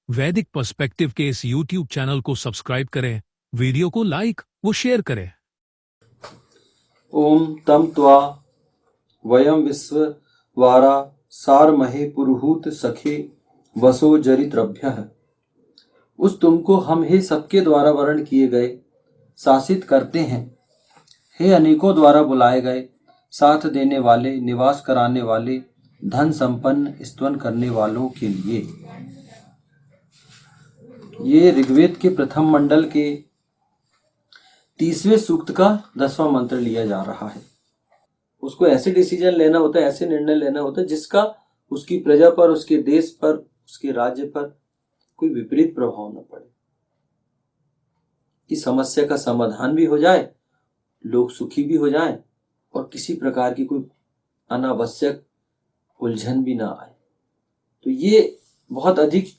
वैदिक पर्सपेक्टिव के इस YouTube चैनल को सब्सक्राइब करें, वीडियो को लाइक व शेयर करें। ओम तम त्वा वयम विश्ववारा सारमहे पुरुहूत सखे वसो जरित्रभ्यः। उस तुमको हम हे सबके द्वारा वर्ण किए गए शासित करते हैं, हे अनेकों द्वारा बुलाए गए, साथ देने वाले, निवास कराने वाले, धन संपन्न, स्तवन करने वालों के लिए। ये ऋग्वेद के प्रथम मंडल के 30वें सूक्त का 10वां मंत्र लिया जा रहा है। उसको ऐसे डिसीजन लेना होता है, ऐसे निर्णय लेना होता है जिसका उसकी प्रजा पर, उसके देश पर, उसके राज्य पर कोई विपरीत प्रभाव न पड़े, कि समस्या का समाधान भी हो जाए, लोग सुखी भी हो जाएं और किसी प्रकार की कोई अनावश्यक उलझन भी ना आए। तो ये बहुत अधिक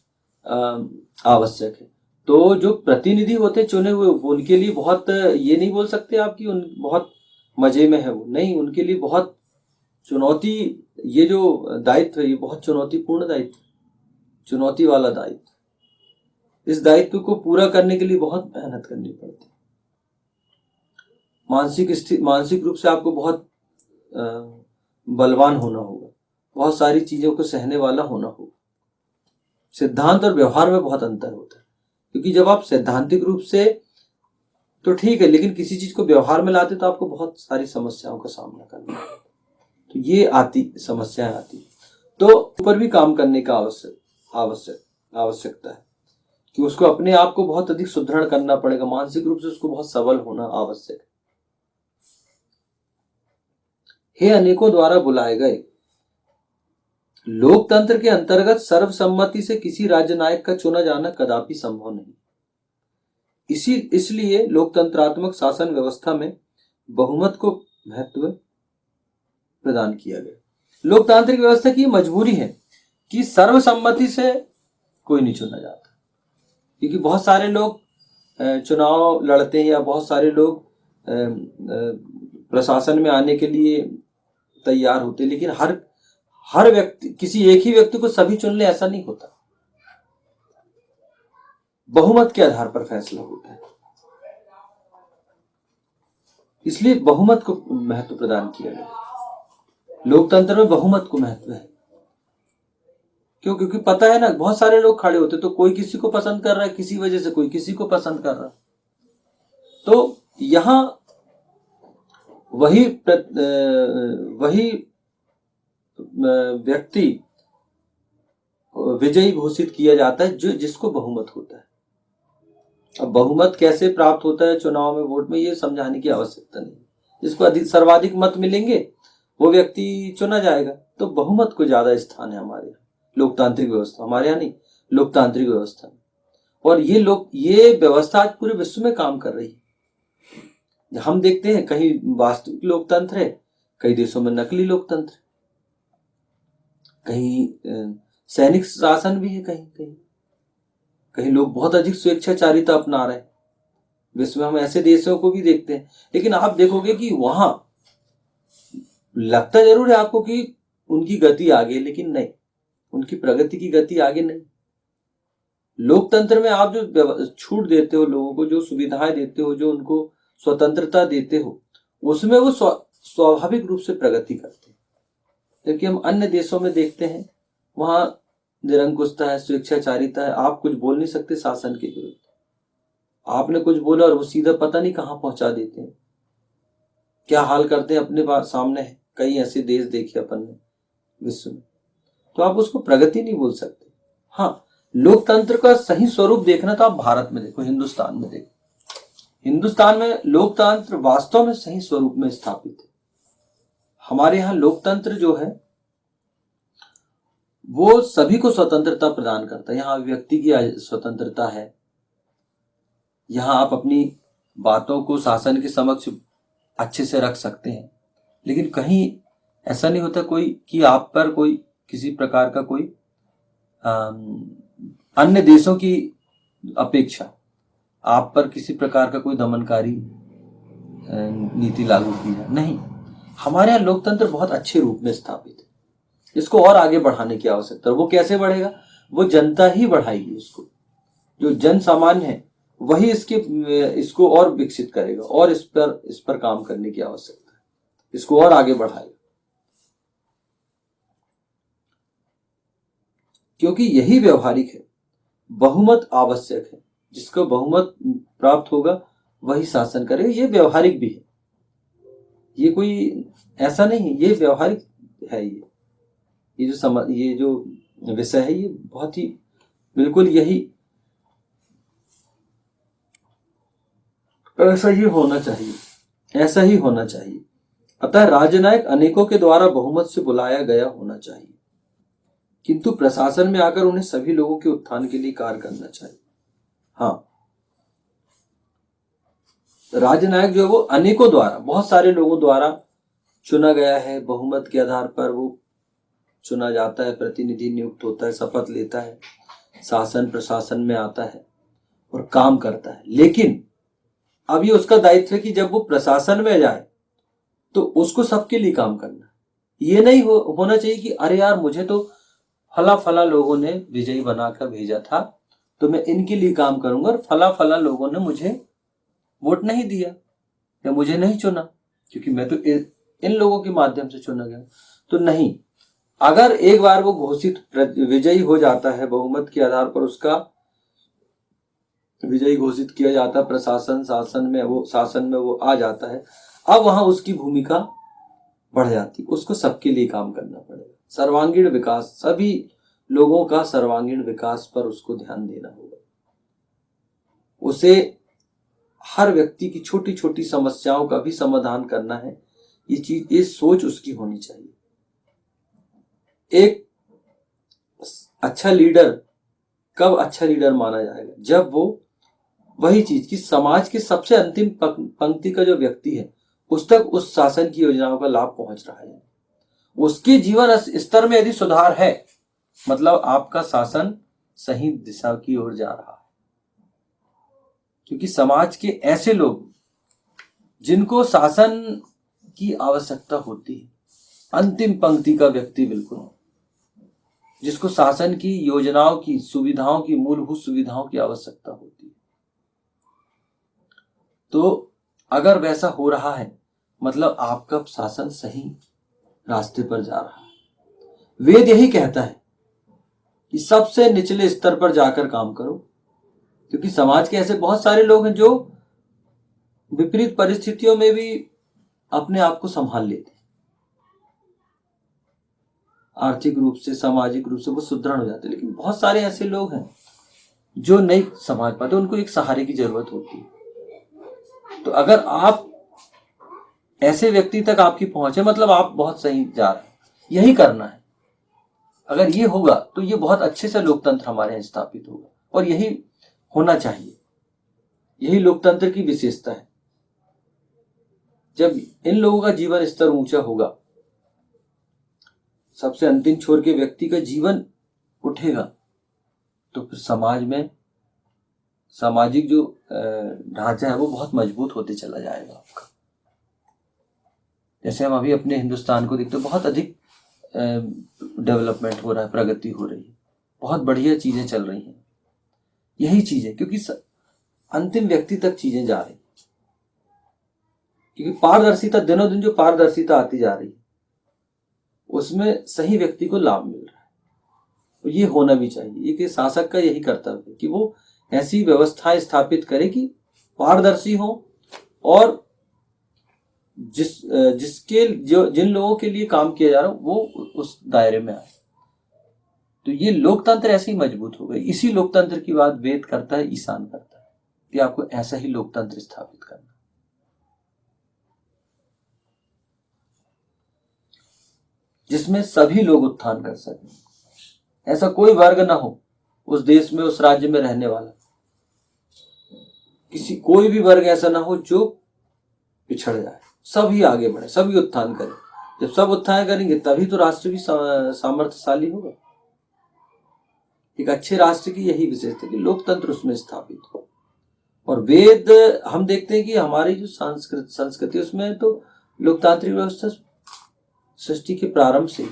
आवश्यक है। तो जो प्रतिनिधि होते चुने हुए, उनके लिए बहुत, ये नहीं बोल सकते आप कि उन बहुत मजे में है वो, नहीं, उनके लिए बहुत चुनौती, ये जो दायित्व है ये बहुत चुनौतीपूर्ण दायित्व, चुनौती वाला दायित्व। इस दायित्व को पूरा करने के लिए बहुत मेहनत करनी पड़ती है। मानसिक रूप से आपको बहुत बलवान होना होगा, बहुत सारी चीजों को सहने वाला होना होगा। सिद्धांत और व्यवहार में बहुत अंतर होता है, क्योंकि जब आप सैद्धांतिक रूप से तो ठीक है, लेकिन किसी चीज को व्यवहार में लाते तो आपको बहुत सारी समस्याओं का सामना करना है। तो ये समस्याएं आती, तो ऊपर भी काम करने का आवश्यकता है कि उसको अपने आप को बहुत अधिक सुदृढ़ करना पड़ेगा, मानसिक रूप से उसको बहुत सबल होना आवश्यक है। हे अनेकों द्वारा बुलाए गए, लोकतंत्र के अंतर्गत सर्वसम्मति से किसी राज्य नायक का चुना जाना कदापि संभव नहीं। इसलिए लोकतंत्रात्मक शासन व्यवस्था में बहुमत को महत्व प्रदान किया गया। लोकतांत्रिक व्यवस्था की मजबूरी है कि सर्वसम्मति से कोई नहीं चुना जाता, क्योंकि बहुत सारे लोग चुनाव लड़ते हैं या बहुत सारे लोग प्रशासन में आने के लिए तैयार होते हैं, लेकिन हर व्यक्ति, किसी एक ही व्यक्ति को सभी चुन ले ऐसा नहीं होता। बहुमत के आधार पर फैसला होता है, इसलिए बहुमत को महत्व प्रदान किया गया। लोकतंत्र में बहुमत को महत्व है। क्यों? क्योंकि पता है ना, बहुत सारे लोग खड़े होते, तो कोई किसी को पसंद कर रहा है, किसी वजह से कोई किसी को पसंद कर रहा है। तो यहां वही व्यक्ति विजयी घोषित किया जाता है जिसको बहुमत होता है। अब बहुमत कैसे प्राप्त होता है चुनाव में, वोट में, ये समझाने की आवश्यकता नहीं। जिसको सर्वाधिक मत मिलेंगे वो व्यक्ति चुना जाएगा। तो बहुमत को ज्यादा स्थान है हमारे यहाँ लोकतांत्रिक व्यवस्था, हमारे यहाँ नहीं, लोकतांत्रिक व्यवस्था। और ये व्यवस्था आज पूरे विश्व में काम कर रही है। हम देखते हैं कहीं वास्तविक लोकतंत्र है, कई देशों में नकली लोकतंत्र, कहीं सैनिक शासन भी है, कहीं लोग बहुत अधिक स्वेच्छाचारिता अपना रहे हैं। विश्व में हम ऐसे देशों को भी देखते हैं, लेकिन आप देखोगे कि वहां लगता जरूर है आपको कि उनकी गति आगे, लेकिन नहीं, उनकी प्रगति की गति आगे नहीं। लोकतंत्र में आप जो छूट देते हो लोगों को, जो सुविधाएं देते हो, जो उनको स्वतंत्रता देते हो, उसमें वो स्वाभाविक रूप से प्रगति करते हैं। जबकि हम अन्य देशों में देखते हैं वहां निरंकुशता है, स्वेच्छाचारिता है, आप कुछ बोल नहीं सकते शासन के विरुद्ध। आपने कुछ बोला और वो सीधा पता नहीं कहां पहुंचा देते हैं, क्या हाल करते हैं अपने बात सामने है। कई ऐसे देश देखे अपन ने विश्व में, तो आप उसको प्रगति नहीं बोल सकते। हाँ, लोकतंत्र का सही स्वरूप देखना तो आप भारत में देखो, हिंदुस्तान में देखो। हिंदुस्तान में लोकतंत्र वास्तव में सही स्वरूप में स्थापित है। हमारे यहाँ लोकतंत्र जो है वो सभी को स्वतंत्रता प्रदान करता है। यहाँ व्यक्ति की स्वतंत्रता है, यहाँ आप अपनी बातों को शासन के समक्ष अच्छे से रख सकते हैं, लेकिन कहीं ऐसा नहीं होता कोई कि आप पर कोई किसी प्रकार का कोई अन्य देशों की अपेक्षा आप पर किसी प्रकार का कोई दमनकारी नीति लागू की जाए, नहीं। हमारे यहाँ लोकतंत्र बहुत अच्छे रूप में स्थापित है। इसको और आगे बढ़ाने की आवश्यकता है। वो कैसे बढ़ेगा? वो जनता ही बढ़ाएगी उसको। जो जन सामान्य है वही इसको और विकसित करेगा और इस पर काम करने की आवश्यकता है, इसको और आगे बढ़ाएगा। क्योंकि यही व्यवहारिक है, बहुमत आवश्यक है, जिसको बहुमत प्राप्त होगा वही शासन करेगा। ये व्यवहारिक भी है, ये कोई ऐसा नहीं है, ये व्यवहारिक है। ये जो विषय है ये बहुत ही बिल्कुल यही ऐसा ही होना चाहिए, ऐसा ही होना चाहिए। अतः राजनायक अनेकों के द्वारा बहुमत से बुलाया गया होना चाहिए, किंतु प्रशासन में आकर उन्हें सभी लोगों के उत्थान के लिए कार्य करना चाहिए। हाँ, राजनायक जो है वो अनेकों द्वारा, बहुत सारे लोगों द्वारा चुना गया है, बहुमत के आधार पर वो चुना जाता है, प्रतिनिधि नियुक्त होता है, शपथ लेता है, शासन प्रशासन में आता है और काम करता है। लेकिन अब ये उसका दायित्व है कि जब वो प्रशासन में जाए तो उसको सबके लिए काम करना। ये नहीं होना चाहिए कि अरे यार मुझे तो फला फला लोगों ने विजयी बनाकर भेजा था तो मैं इनके लिए काम करूंगा, और फला फला लोगों ने मुझे वोट नहीं दिया या मुझे नहीं चुना क्योंकि मैं तो इन लोगों के माध्यम से चुना गया। तो नहीं, अगर एक बार वो घोषित विजयी हो जाता है, बहुमत के आधार पर उसका विजयी घोषित किया जाता है, प्रशासन शासन में वो आ जाता है, अब वहां उसकी भूमिका बढ़ जाती, उसको सबके लिए काम करना पड़ेगा। सर्वांगीण विकास, सभी लोगों का सर्वांगीण विकास पर उसको ध्यान देना होगा। उसे हर व्यक्ति की छोटी छोटी समस्याओं का भी समाधान करना है, ये सोच उसकी होनी चाहिए। एक अच्छा लीडर कब अच्छा लीडर माना जाएगा? जब वो वही चीज कि समाज के सबसे अंतिम पंक्ति का जो व्यक्ति है उस तक उस शासन की योजनाओं का लाभ पहुंच रहा है, उसके जीवन स्तर में यदि सुधार है, मतलब आपका शासन सही दिशा की ओर जा रहा है। क्योंकि समाज के ऐसे लोग जिनको शासन की आवश्यकता होती है, अंतिम पंक्ति का व्यक्ति बिल्कुल, जिसको शासन की योजनाओं की सुविधाओं की मूलभूत सुविधाओं की आवश्यकता होती है, तो अगर वैसा हो रहा है मतलब आपका शासन सही रास्ते पर जा रहा है। वेद यही कहता है कि सबसे निचले स्तर पर जाकर काम करो, क्योंकि समाज के ऐसे बहुत सारे लोग हैं जो विपरीत परिस्थितियों में भी अपने आप को संभाल लेते हैं, आर्थिक रूप से सामाजिक रूप से वो सुदृढ़ हो जाते हैं। लेकिन बहुत सारे ऐसे लोग हैं जो नहीं संभाल पाते, उनको एक सहारे की जरूरत होती है। तो अगर आप ऐसे व्यक्ति तक आपकी पहुंचे मतलब आप बहुत सही जा रहे हैं, यही करना है। अगर ये होगा तो ये बहुत अच्छे से लोकतंत्र हमारे यहाँ स्थापित होगा, और यही होना चाहिए, यही लोकतंत्र की विशेषता है। जब इन लोगों का जीवन स्तर ऊंचा होगा, सबसे अंतिम छोर के व्यक्ति का जीवन उठेगा, तो फिर समाज में सामाजिक जो ढांचा है वो बहुत मजबूत होते चला जाएगा आपका। जैसे हम अभी अपने हिंदुस्तान को देखते हैं, बहुत अधिक डेवलपमेंट हो रहा है, प्रगति हो रही है, बहुत बढ़िया चीजें चल रही हैं। यही चीज है, क्योंकि अंतिम व्यक्ति तक चीजें जा रही, क्योंकि पारदर्शिता, दिनों दिन जो पारदर्शिता आती जा रही है उसमें सही व्यक्ति को लाभ मिल रहा है। तो ये होना भी चाहिए, कि शासक का यही कर्तव्य है कि वो ऐसी व्यवस्थाएं स्थापित करे कि पारदर्शी हो और जिन लोगों के लिए काम किया जा रहा है वो उस दायरे में आए। तो ये लोकतंत्र ऐसे ही मजबूत हो गई। इसी लोकतंत्र की बात वेद करता है, ईशान करता है कि आपको ऐसा ही लोकतंत्र स्थापित करना, जिसमें सभी लोग उत्थान कर सकें। ऐसा कोई वर्ग ना हो उस देश में, उस राज्य में रहने वाला, कोई भी वर्ग ऐसा ना हो जो पिछड़ जाए। सभी आगे बढ़े, सभी उत्थान करें। जब सब उत्थान करेंगे तभी तो राष्ट्र भी सामर्थ्यशाली होगा। एक अच्छे राष्ट्र की यही विशेषता कि लोकतंत्र उसमें स्थापित हो। और वेद हम देखते हैं कि हमारी जो संस्कृति उसमें तो लोकतांत्रिक व्यवस्था सृष्टि के प्रारंभ से